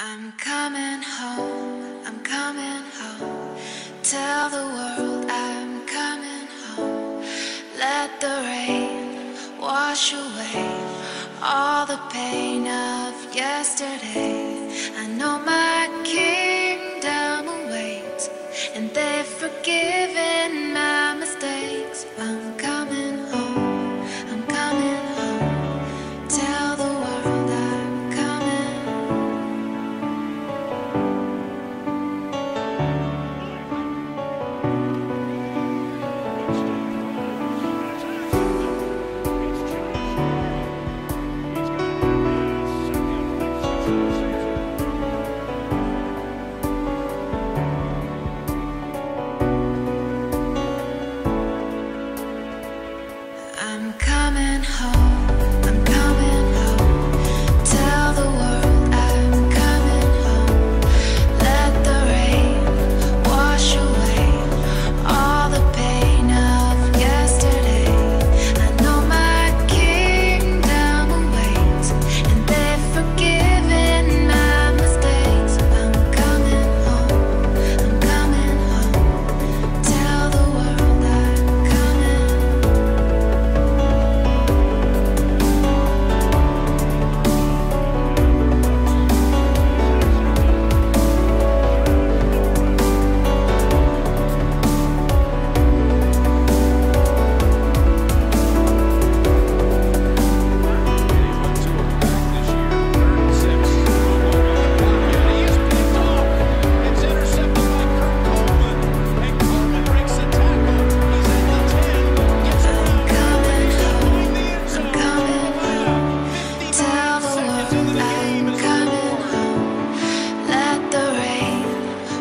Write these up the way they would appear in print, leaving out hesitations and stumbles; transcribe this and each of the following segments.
I'm coming home, I'm coming home. Tell the world I'm coming home. Let the rain wash away all the pain of yesterday. I know my kingdom awaits, and they've forgiven my mistakes. I'm coming home, I'm coming home. Tell the world I'm coming. I'm coming home, I'm coming home. Tell the world I'm coming home. Let the rain wash away all the pain of yesterday. I know my kingdom awaits, and they've forgiven my mistakes. I'm coming home, I'm coming home. Tell the world I'm coming.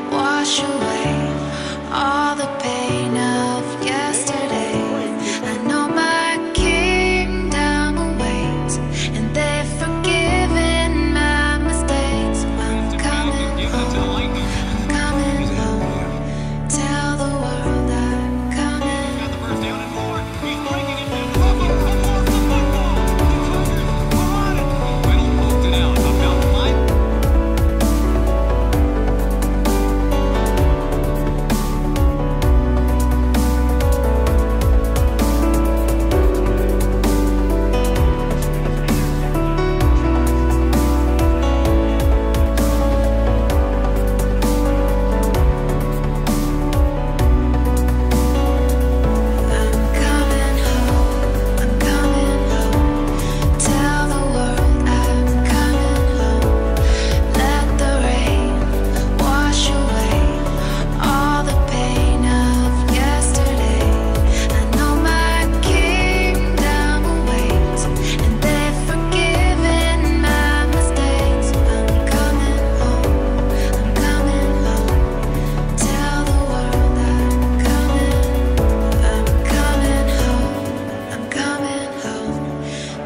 Wash away all the pain of yesterday. I know my kingdom awaits, and they've forgiven my mistakes. I'm coming home, I'm coming home. Tell the world I'm coming. Got the first down and more. He's breaking it down. Well, poked it out. About the line.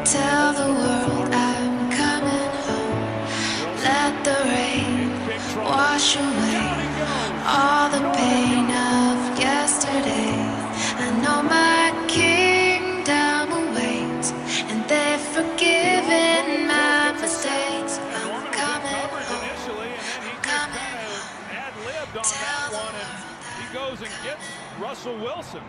Tell the world I'm coming home. Let the rain wash away all the pain of yesterday. I know my kingdom awaits, and they've forgiven my mistakes. I'm coming home, I'm coming home. Tell the world He goes and gets Russell Wilson.